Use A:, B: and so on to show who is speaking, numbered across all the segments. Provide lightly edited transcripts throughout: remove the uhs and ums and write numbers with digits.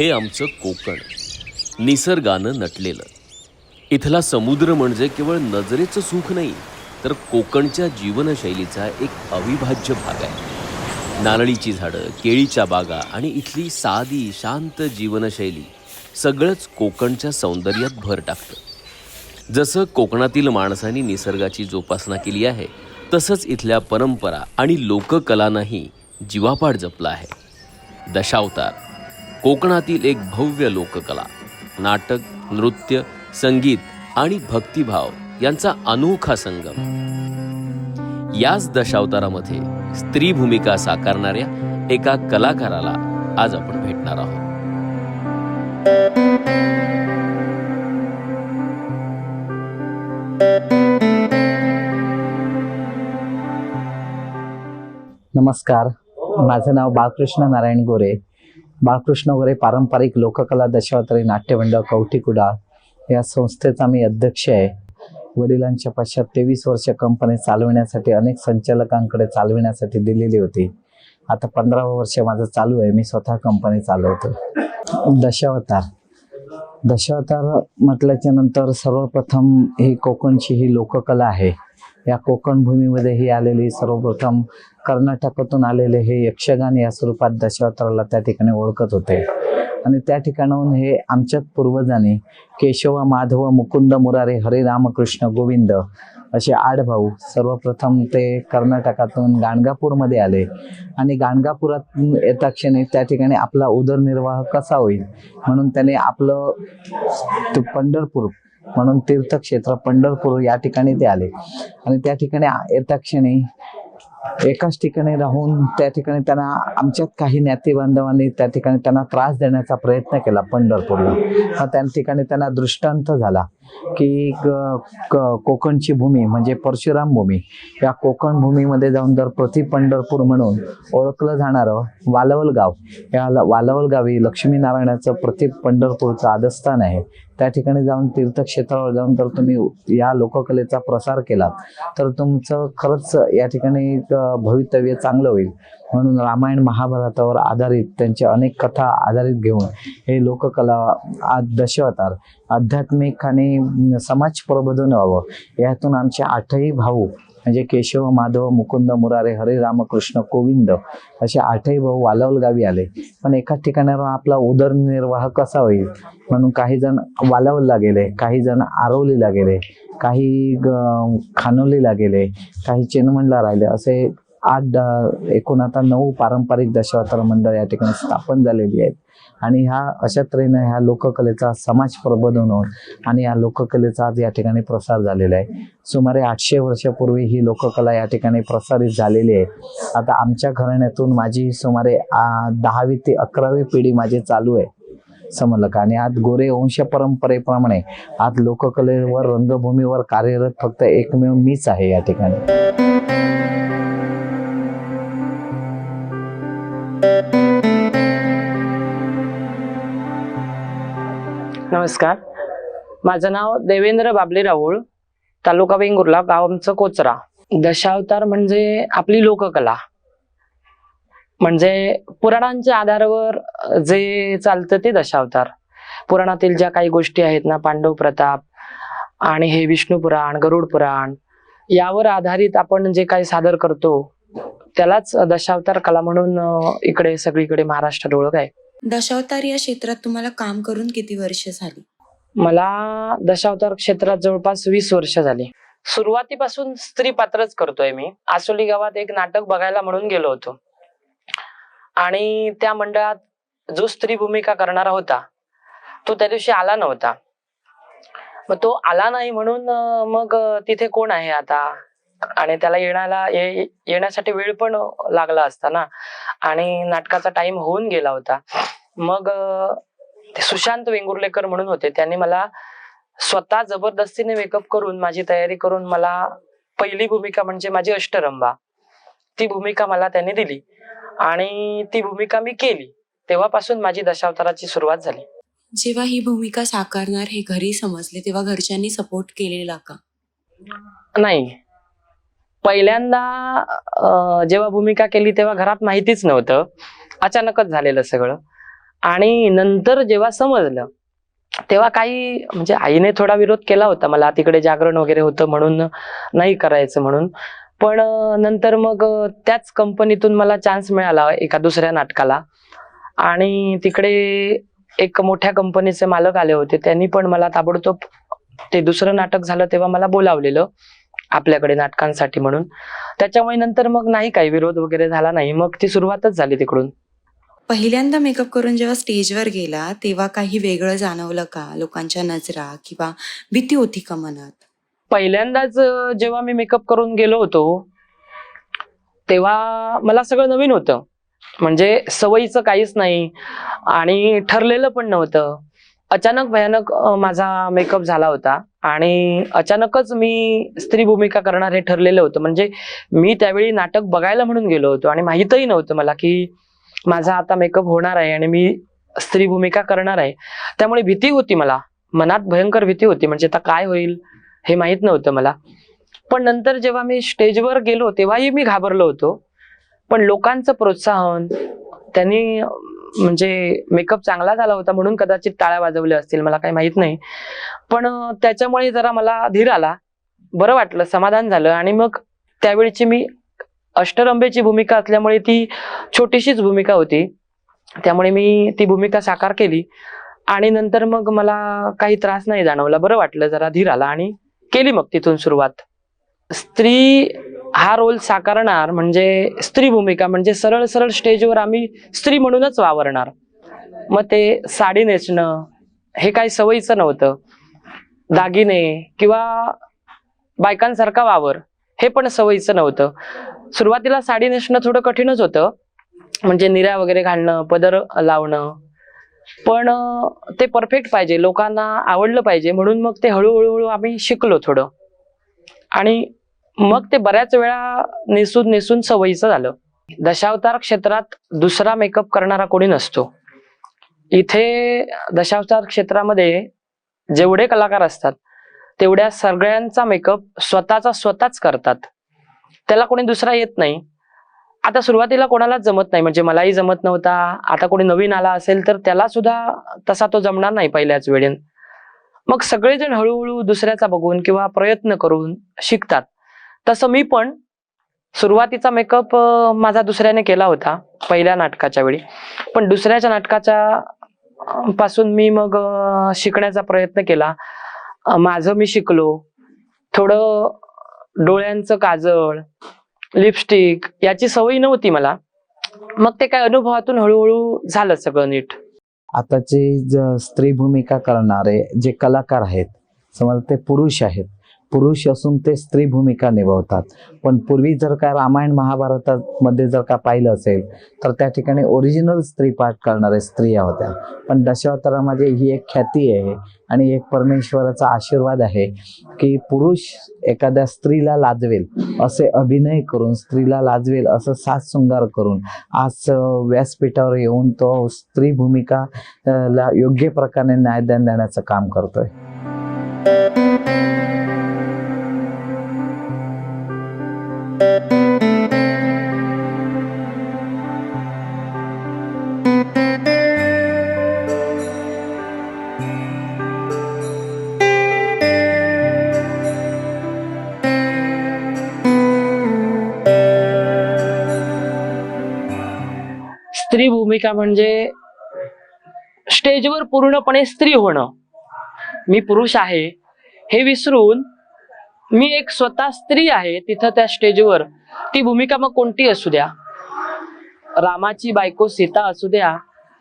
A: हे आमचं कोकण, निसर्गानं नटलेलं. इथला समुद्र म्हणजे केवळ नजरेचं सुख नाही, तर कोकणच्या जीवनशैलीचा एक अविभाज्य भाग आहे. नारळीची झाडं, केळीच्या बागा आणि इथली साधी शांत जीवनशैली सगळंच कोकणच्या सौंदर्यात भर टाकतं. जसं कोकणातील माणसांनी निसर्गाची जोपासना केली आहे, तसंच इथल्या परंपरा आणि लोककलांनाही जीवापाड जपला आहे. दशावतार कोकणातील एक भव्य लोककला. नाटक, नृत्य, संगीत आणि भक्तिभाव यांचा अनोखा संगम. याच दशावतारामध्ये स्त्री भूमिका साकारणाऱ्या एका कलाकाराला आज आपण भेटणार आहोत.
B: नमस्कार, माझं नाव बाळकृष्ण नारायण गोरे. बाळकृष्ण गोरे पारंपरिक लोककला दशावतारी नाट्यमंडळ कवठीकुडाळ या संस्थेचा मी अध्यक्ष आहे. वडिलांच्या पश्चात 23 वर्ष कंपनी चालविण्यासाठी अनेक संचालकांकडे चालविण्यासाठी दिलेली होती. आता 15वं वर्ष माझं चालू आहे. मी स्वतः कंपनी चालवतो. दशावतार म्हटल्याच्या नंतर सर्वप्रथम ही कोकणची ही लोककला आहे. या कोकण भूमीमध्ये ही आलेली सर्वप्रथम कर्नाटकातून आलेले हे यक्षगान या स्वरूपात दशावताराला त्या ठिकाणी ओळखत होते. आणि त्या ठिकाणाहून हे आमच्याच पूर्वजांनी केशव, माधव, मुकुंद, मुरारे, हरे, रामकृष्ण, गोविंद असे 8 भाऊ सर्वप्रथम ते कर्नाटकातून गाणगापूरमध्ये आले. आणि गाणगापुरात येता क्षणी त्या ठिकाणी आपला उदरनिर्वाह कसा होईल म्हणून त्याने आपलं पंढरपूर म्हणून तीर्थक्षेत्र पंढरपूर या ठिकाणी ते आले. आणि त्या ठिकाणी येता क्षणी एकाच ठिकाणी राहून त्या ठिकाणी त्यांना आमच्यात काही ज्ञाती बांधवांनी त्या ठिकाणी त्यांना त्रास देण्याचा प्रयत्न केला पंढरपूरला. त्या ठिकाणी त्यांना दृष्टांत झाला की कोकणची भूमी म्हणजे परशुराम भूमी, या कोकण भूमीमध्ये जाऊन जर प्रति पंढरपूर म्हणून ओळखलं जाणारं वालवल गाव, या वालवल गावी लक्ष्मीनारायणाचं प्रति पंढरपूरचं आदस्थान आहे. त्या ठिकाणी जाऊन तीर्थक्षेत्रावर जाऊन जर तुम्ही या लोककलेचा प्रसार केला तर तुमचं खरंच या ठिकाणी भवितव्य चांगलं होईल. म्हणून रामायण महाभारतावर आधारित त्यांच्या अनेक कथा आधारित घेऊन हे लोककला आज दशावतार आध्यात्मिक आणि समाज प्रबोधन व्हावं, यातून आमचे 8ही भाऊ म्हणजे केशव, माधव, मुकुंद, मुरारे, हरे, रामकृष्ण, गोविंद असे 8ही भाऊ वालवल गावी आले. पण एकाच ठिकाणावर आपला उदरनिर्वाह कसा होईल म्हणून काही जण वालवलला गेले, काही जण आरवलीला गेले, काही खानोलीला गेले, काही चेनमणला राहिले. असे 8 आता 9 पारंपरिक दशावतार मंडळ या ठिकाणी स्थापन झालेली आहेत. आणि अशा तऱ्हेने ह्या लोककलेचा समाज प्रबोधन होऊन आणि या लोककलेचा आज या ठिकाणी प्रसार झालेला आहे. सुमारे 800 वर्षापूर्वी ही लोककला या ठिकाणी प्रसारित झालेली आहे. आता आमच्या घराण्यातून माझी सुमारे 10वी ते 11वी पिढी माझी चालू आहे समजलं का. आणि आज गोरे वंश परंपरेप्रमाणे आज लोककलेवर रंगभूमीवर कार्यरत फक्त एकमेव मीच आहे या ठिकाणी.
C: नमस्कार, माझं नाव देवेंद्र बाबली राऊळ, तालुका वेंगुर्ला, गाव आमचं कोचरा. दशावतार म्हणजे आपली लोककला, म्हणजे पुराणांच्या आधारावर जे चालतं ते दशावतार. पुराणातील ज्या काही गोष्टी आहेत ना, पांडव प्रताप आणि हे विष्णू पुराण, गरुड पुराण, यावर आधारित आपण जे काही सादर करतो त्यालाच दशावतार कला म्हणून इकडे सगळीकडे महाराष्ट्रात ओळख आहे.
D: दशावतार या क्षेत्रात तुम्हाला काम करून किती वर्ष झाली?
C: मला दशावतार क्षेत्रात जवळपास 20 वर्ष झाली. सुरुवातीपासून स्त्री पात्रच करतोय मी. आसोली गावात एक नाटक बघायला म्हणून गेलो होतो आणि त्या मंडळात जो स्त्री भूमिका करणारा होता तो त्या दिवशी आला नव्हता. मग तो आला नाही म्हणून मग तिथे कोण आहे आता, आणि त्याला येण्यासाठी वेळ पण लागला असता ना, आणि नाटकाचा टाइम होऊन गेला होता. मग सुशांत वेंगुर्लेकर म्हणून होते, त्यांनी मला स्वतः जबरदस्तीने मेकअप करून माझी तयारी करून मला पहिली भूमिका म्हणजे माझी अष्टरंभा, ती भूमिका मला त्यांनी दिली आणि ती भूमिका मी केली. तेव्हापासून माझी दशावताराची सुरुवात झाली.
D: जेव्हा ही भूमिका साकारणार हे घरी समजले तेव्हा घरच्यांनी सपोर्ट केलेला का?
C: नाही, पहिल्यांदा जेव्हा भूमिका केली तेव्हा घरात माहितीच नव्हतं, अचानकच झालेलं सगळं. आणि नंतर जेव्हा समजलं तेव्हा काही म्हणजे आईने थोडा विरोध केला होता मला, तिकडे जागरण वगैरे होतं म्हणून नाही करायचं म्हणून. पण नंतर मग त्याच कंपनीतून मला चान्स मिळाला एका दुसऱ्या नाटकाला, आणि तिकडे एक मोठ्या कंपनीचे मालक आले होते. त्यांनी पण मला ताबडतोब, ते दुसरं नाटक झालं तेव्हा मला बोलावलेलं आपल्याकडे नाटकांसाठी म्हणून. त्याच्यामुळे नंतर मग नाही काही विरोध वगैरे झाला नाही, मग ती सुरुवातच झाली तिकडून.
D: पहिल्यांदा मेकअप करून जेव्हा स्टेजवर गेला तेव्हा काही वेगळं जाणवलं का? लोकांच्या नजरा किंवा भीती होती का मनात?
C: पहिल्यांदाच जेव्हा मी मेकअप करून गेलो होतो तेव्हा मला सगळं नवीन होतं, म्हणजे सवयीचं काहीच नाही आणि ठरलेलं पण नव्हतं. अचानक भयानक माझा मेकअप झाला होता आणि अचानकच मी स्त्री भूमिका करणार हे ठरलेलं होतं. म्हणजे मी त्यावेळी नाटक बघायला म्हणून गेलो होतो आणि माहीतही नव्हतं मला की माझा आता मेकअप होणार आहे आणि मी स्त्री भूमिका करणार आहे. त्यामुळे भीती होती, मला मनात भयंकर भीती होती, म्हणजे आता काय होईल हे माहित नव्हतं मला. पण नंतर जेव्हा मी स्टेजवर गेलो तेव्हाही मी घाबरलो होतो, पण लोकांचं प्रोत्साहन, त्यांनी म्हणजे मेकअप चांगला झाला होता म्हणून कदाचित टाळ्या वाजवल्या असतील, मला काही माहित नाही. पण त्याच्यामुळे जरा मला धीर आला, बरं वाटलं, समाधान झालं. आणि मग त्यावेळची मी अष्टरंबेची भूमिका असल्यामुळे ती छोटीशीच भूमिका होती, त्यामुळे मी ती भूमिका साकार केली आणि नंतर मग मला काही त्रास नाही जाणवला, बरं वाटलं, जरा धीर आला आणि केली मग तिथून सुरुवात. स्त्री हा रोल साकारणार म्हणजे स्त्री भूमिका म्हणजे सरळ सरळ स्टेजवर आम्ही स्त्री म्हणूनच वावरणार. मग ते साडी नेसणं हे काही सवयीचं नव्हतं, दागिने किंवा बायकांसारखा वावर हे पण सवयीचं नव्हतं. सुरुवातीला साडी नेसणं थोडं कठीणच होतं, म्हणजे निऱ्या वगैरे घालणं, पदर लावणं, पण ते परफेक्ट पाहिजे, लोकांना आवडलं पाहिजे, म्हणून मग ते हळूहळू आम्ही शिकलो थोडं आणि मग ते बऱ्याच वेळा नेसून नेसून सवयीचं झालं. दशावतार क्षेत्रात दुसरा मेकअप करणारा कोणी नसतो. इथे दशावतार क्षेत्रामध्ये जेवढे कलाकार असतात तेवढ्या सगळ्यांचा मेकअप स्वतःच करतात, त्याला कोणी दुसरा येत नाही. आता सुरुवातीला कोणालाच जमत नाही, म्हणजे मलाही जमत नव्हता. आता कोणी नवीन आला असेल तर त्याला सुद्धा तसा तो जमणार नाही पहिल्याच वेळेन. मग सगळेजण हळूहळू दुसऱ्याचा बघून किंवा प्रयत्न करून शिकतात. तसं मी पण सुरुवातीचा मेकअप माझा दुसऱ्याने केला होता पहिल्या नाटकाच्या वेळी, पण दुसऱ्याच्या नाटकाच्या पासून मी मग शिकण्याचा प्रयत्न केला. माझं मी शिकलो, थोडं डोळ्यांचं काजळ, लिपस्टिक याची सवय नव्हती मला, मग ते काय अनुभवातून हळूहळू झालं सगळं नीट.
B: आताचे स्त्री भूमिका करणारे जे कलाकार आहेत, समजा ते पुरुष आहेत, पुरुष असून ते स्त्री भूमिका निभावतात. पण पूर्वी जर का रामायण महाभारतामध्ये जर का पाहिलं असेल तर त्या ठिकाणी ओरिजिनल स्त्री पाठ करणारे स्त्रिया होत्या. पण दशावतारामध्ये ही एक ख्याती आहे आणि एक परमेश्वराचा आशीर्वाद आहे की पुरुष एखाद्या स्त्रीला लाजवेल असे अभिनय करून, स्त्रीला लाजवेल असं साज शृंगार करून आज व्यासपीठावर येऊन तो स्त्री भूमिका ला योग्य प्रकारे न्यायदान देण्याचं काम करतोय.
C: स्त्री भूमिका म्हणजे स्टेजवर पूर्णपणे स्त्री होणं. मी पुरुष आहे हे विसरून मी एक स्वतः स्त्री आहे तिथं त्या स्टेजवर. ती भूमिका मग कोणती असू द्या, रामाची बायको सीता असू द्या,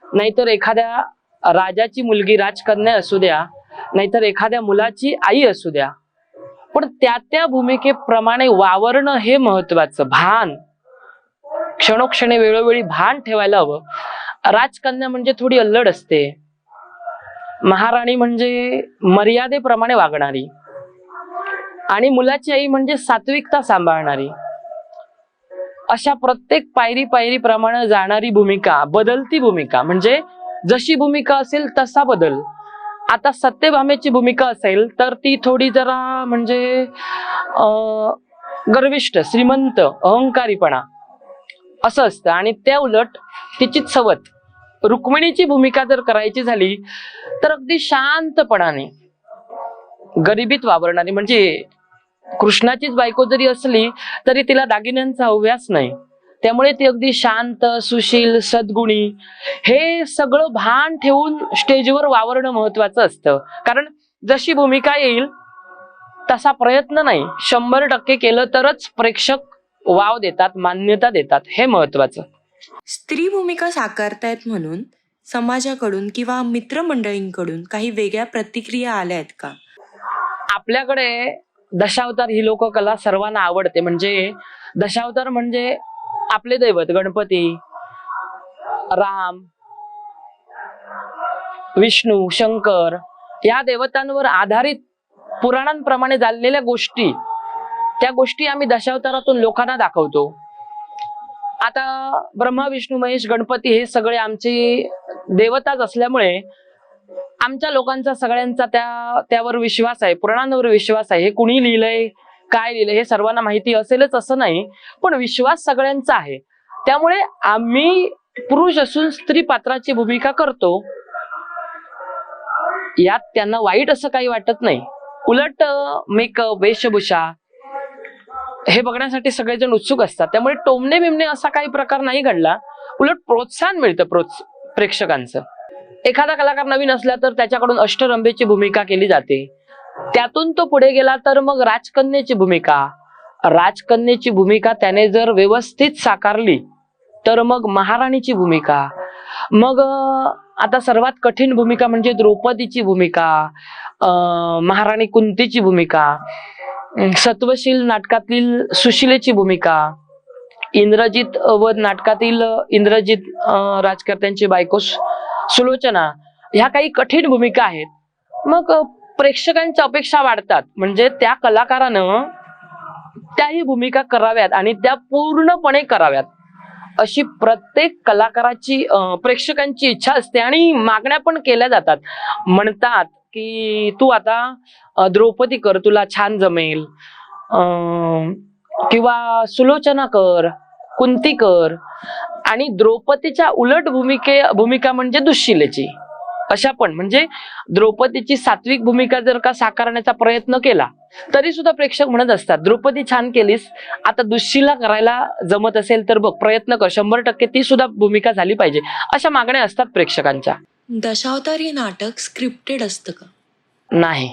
C: नाहीतर एखाद्या राजाची मुलगी राजकन्या असू द्या, नाहीतर एखाद्या मुलाची आई असू द्या, पण त्या भूमिकेप्रमाणे वावरणं हे महत्वाचं. भान, क्षणोक्षणी वेळोवेळी भान ठेवायला हवं. राजकन्या म्हणजे थोडी अल्लड असते, महाराणी म्हणजे मर्यादेप्रमाणे वागणारी, आणि मुलाची आई म्हणजे सात्विकता सांभाळणारी. अशा प्रत्येक पायरीप्रमाणे जाणारी भूमिका, बदलती भूमिका, म्हणजे जशी भूमिका असेल तसा बदल. आता सत्यभामेची भूमिका असेल तर ती थोडी जरा म्हणजे गर्विष्ठ, श्रीमंत, अहंकारीपणा असं असतं, आणि त्या उलट तिचीच सवत रुक्मिणीची भूमिका जर करायची झाली तर अगदी शांतपणाने गरिबीत वावरणारी, म्हणजे कृष्णाचीच बायको जरी असली तरी तिला दागिन्यांचा हव्यास नाही, त्यामुळे ती अगदी शांत, सुशील, सद्गुणी हे सगळं भान ठेवून स्टेजवर वावरणं महत्वाचं असतं. कारण जशी भूमिका येईल तसा प्रयत्न नाही, 100% केलं तरच प्रेक्षक वाव देतात, मान्यता देतात, हे महत्वाचं.
D: स्त्री भूमिका साकारतायत म्हणून समाजाकडून किंवा मित्रमंडळींकडून काही वेगळ्या प्रतिक्रिया आल्या आहेत का?
C: आपल्याकडे दशावतार ही लोककला सर्वांना आवडते. म्हणजे दशावतार म्हणजे आपले दैवत गणपती, राम, विष्णू, शंकर या देवतांवर आधारित पुराणांप्रमाणे झालेल्या गोष्टी, त्या गोष्टी आम्ही दशावतारातून लोकांना दाखवतो. आता ब्रह्मा, विष्णू, महेश, गणपती हे सगळे आमचे देवताच असल्यामुळे आमच्या लोकांचा सगळ्यांचा त्यावर विश्वास आहे, पुराणांवर विश्वास आहे. हे कुणी लिहिलंय, काय लिहिलंय हे सर्वांना माहिती असेलच असं नाही, पण विश्वास सगळ्यांचा आहे. त्यामुळे आम्ही पुरुष असून स्त्री पात्राची भूमिका करतो, यात त्यांना वाईट असं काही वाटत नाही. उलट मेकअप, वेशभूषा हे बघण्यासाठी सगळेजण उत्सुक असतात. त्यामुळे टोमणे बिमणे असा काही प्रकार नाही घडला, उलट प्रोत्साहन मिळतं प्रेक्षकांचं. एखादा कलाकार नवीन असला तर त्याच्याकडून अष्टरंभेची भूमिका केली जाते, त्यातून तो पुढे गेला तर मग राजकन्येची भूमिका त्याने जर व्यवस्थित साकारली तर मग महाराणीची भूमिका, मग आता सर्वात कठीण भूमिका म्हणजे द्रौपदीची भूमिका, महाराणी कुंतीची भूमिका, सत्वशील नाटकातील सुशिलेची भूमिका, इंद्रजित वध नाटकातील इंद्रजित राजकर्त्यांची बायको सुलोचना, ह्या काही कठीण भूमिका आहेत. मग प्रेक्षकांच्या अपेक्षा वाढतात, म्हणजे त्या कलाकारानं त्याही भूमिका कराव्यात आणि त्या पूर्णपणे कराव्यात अशी प्रत्येक कलाकाराची प्रेक्षकांची इच्छा असते आणि मागण्या पण केल्या जातात. म्हणतात की तू आता द्रौपदी कर, तुला छान जमेल, किंवा सुलोचना कर, कुंती कर. आणि द्रौपदीच्या उलट भूमिका म्हणजे दुश्शिलेची. अशा पण म्हणजे द्रौपदीची सात्विक भूमिका जर का साकारण्याचा प्रयत्न केला तरी सुद्धा प्रेक्षक म्हणत असतात द्रौपदी छान केलीस, आता दुश्शिला करायला जमत असेल तर बघ, प्रयत्न कर, 100% ती सुद्धा भूमिका झाली पाहिजे. अशा मागण्या असतात प्रेक्षकांच्या.
D: दशावतार हे नाटक स्क्रिप्टेड असतं का?
C: नाही,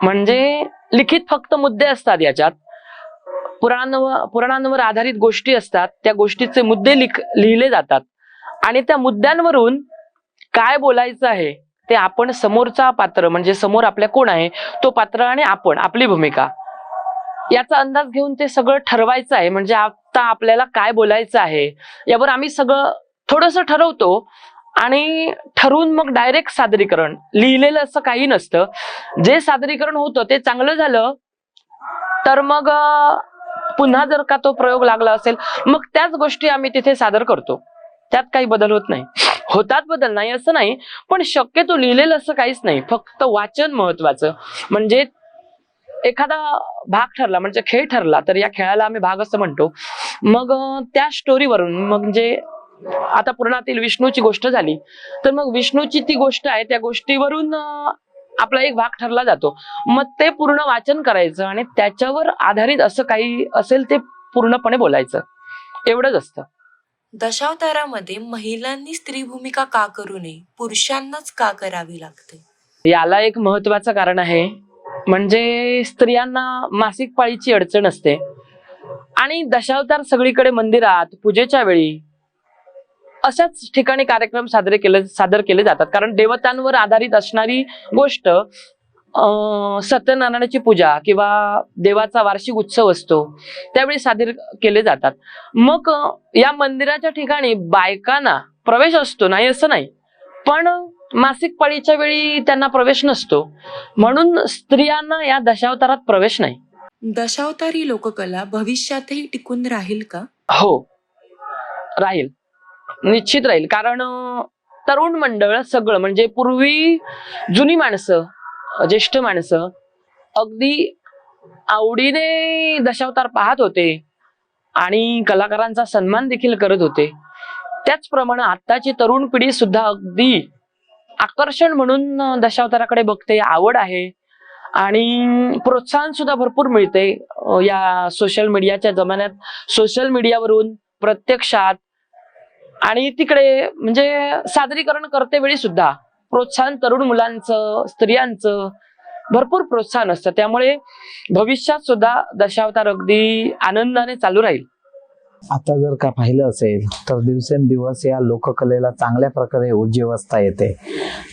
C: म्हणजे लिखित फक्त मुद्दे असतात. याच्यात पुराणांवर आधारित गोष्टी असतात, त्या गोष्टीचे मुद्दे लिहिले जातात आणि त्या मुद्द्यांवरून काय बोलायचं आहे ते आपण, समोरचा पात्र म्हणजे समोर आपल्या कोण आहे तो पात्र आणि आपण, आपली भूमिका, याचा अंदाज घेऊन ते सगळं ठरवायचं आहे. म्हणजे आता आपल्याला काय बोलायचं आहे यावर आम्ही सगळं थोडंसं ठरवतो आणि ठरवून मग डायरेक्ट सादरीकरण. लिहिलेलं असं काही नसतं. जे सादरीकरण होतं ते चांगलं झालं तर मग पुन्हा जर का तो प्रयोग लागला असेल मग त्याच गोष्टी आम्ही तिथे सादर करतो, त्यात काही बदल होत नाही. होतात बदल, नाही असं नाही, पण शक्यतो लिहिलेलं असं काहीच नाही, फक्त वाचन महत्वाचं. म्हणजे एखादा भाग ठरला म्हणजे खेळ ठरला तर या खेळाला आम्ही भाग असं म्हणतो. मग त्या स्टोरीवरून, म्हणजे आता पुराणातील विष्णूची गोष्ट झाली तर मग विष्णूची ती गोष्ट आहे, त्या गोष्टीवरून आपला एक भाग ठरला जातो. मग ते पूर्ण वाचन करायचं आणि त्याच्यावर आधारित असं काही असेल ते पूर्णपणे बोलायचं, एवढंच असतं.
D: दशावतारामध्ये महिलांनी स्त्री भूमिका का करू नये, पुरुषांनाच का करावी लागते?
C: याला एक महत्वाचं कारण आहे, म्हणजे स्त्रियांना मासिक पाळीची अडचण असते आणि दशावतार सगळीकडे मंदिरात पूजेच्या वेळी अशाच ठिकाणी कार्यक्रम सादर केले जातात. कारण देवतांवर आधारित असणारी गोष्ट, सत्यनारायणाची पूजा किंवा देवाचा वार्षिक उत्सव असतो त्यावेळी सादर केले जातात. मग या मंदिराच्या ठिकाणी बायकांना प्रवेश असतो, नाही असं नाही, पण मासिक पाळीच्या वेळी त्यांना प्रवेश नसतो, म्हणून स्त्रियांना या दशावतारात प्रवेश नाही.
D: दशावतारी लोककला भविष्यातही टिकून राहील का?
C: हो, राहील, निश्चित राहील. कारण तरुण मंडळ सगळं, म्हणजे पूर्वी जुनी माणसं, ज्येष्ठ माणसं अगदी आवडीने दशावतार पाहत होते आणि कलाकारांचा सन्मान देखील करत होते. त्याचप्रमाणे आताची तरुण पिढी सुद्धा अगदी आकर्षण म्हणून दशावताराकडे बघते, आवड आहे आणि प्रोत्साहन सुद्धा भरपूर मिळते या सोशल मीडियाच्या जमान्यात। सोशल मीडियावरून प्रत्यक्षात आणि तिकडे म्हणजे सादरीकरण करते वेळी सुद्धा प्रोत्साहन तरुण मुलांचं, स्त्रियांचं भरपूर प्रोत्साहन असतं। त्यामुळे भविष्यात सुद्धा दशावतार अगदी आनंदाने चालू राहील।
B: आता जर का पाहिलं असेल तर दिवसेंदिवस या लोककलेला चांगल्या प्रकारे उज्जीवस्था येते।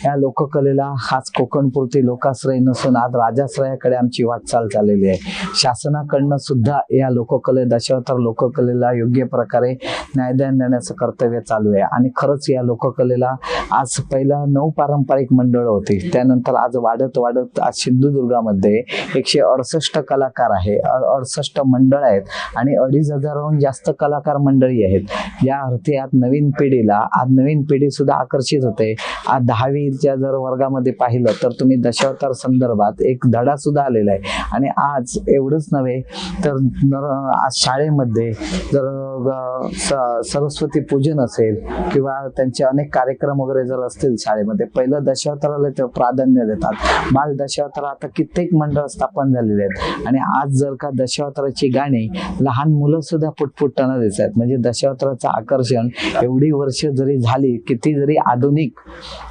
B: या लोककलेला हाच कोकणपुरती लोकाश्रय नसून आज राजाश्रयाकडे आमची वाटचाल चाललेली आहे। शासनाकडनं सुद्धा या दशावतार लोककलेला योग्य प्रकारे न्यायदान देण्याचं कर्तव्य चालू आहे आणि खरंच या लोककलेला आज पहिला 9 पारंपरिक मंडळं होती, त्यानंतर आज वाढत वाढत आज सिंधुदुर्गामध्ये 168 कलाकार आहे, 68 मंडळ आहेत आणि 2500हून जास्त कलाकार मंडळी आहेत। या अर्थी आज नवीन पिढी सुद्धा आकर्षित होते। आज 10वीच्या जर वर्गामध्ये पाहिलं तर तुम्ही दशावतार संदर्भात एक धडा सुद्धा आलेला आहे आणि आज एवढंच नव्हे तर आज शाळेमध्ये जर सरस्वती पूजन असेल किंवा त्यांचे अनेक कार्यक्रम वगैरे जर असतील शाळेमध्ये, पहिलं दशावताराला ते प्राधान्य देतात। बाल दशावतार आता कित्येक मंडळ स्थापन झालेले आहेत आणि आज जर का दशावताराची गाणी लहान मुलं सुद्धा पुटपुटताना दिसत आहेत। म्हणजे दशावताराचं आकर्षण एवढी वर्ष जरी झाली, किती जरी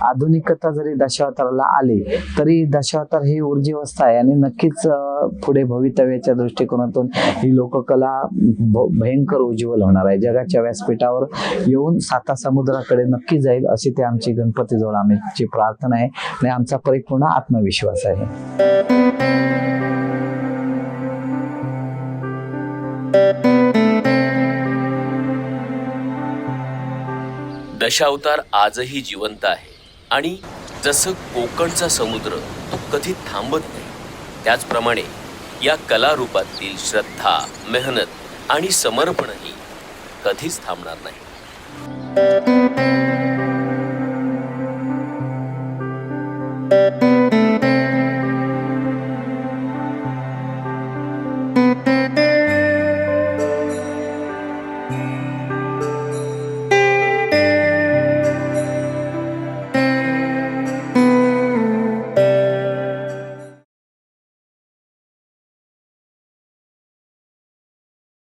B: आधुनिकता जरी दशावताराला आली तरी दशावतार ही ऊर्जिवस्था आहे आणि नक्कीच पुढे भवितव्याच्या दृष्टिकोनातून ही लोककला भयंकर उज्ज्वल होणार आहे। जगाच्या व्यासपीठावर येऊन साता समुद्राकडे नक्की जाईल अशी ते आमची गणपतीजवळ आमची प्रार्थना आहे आणि आमचा परिपूर्ण आत्मविश्वास आहे।
A: दशावतार आजही जिवंत आहे आणि जसं कोकणचा समुद्र तो कधी थांबत नाही, त्याचप्रमाणे या कलारूपातील श्रद्धा, मेहनत आणि समर्पणही कधीच थांबणार नाही।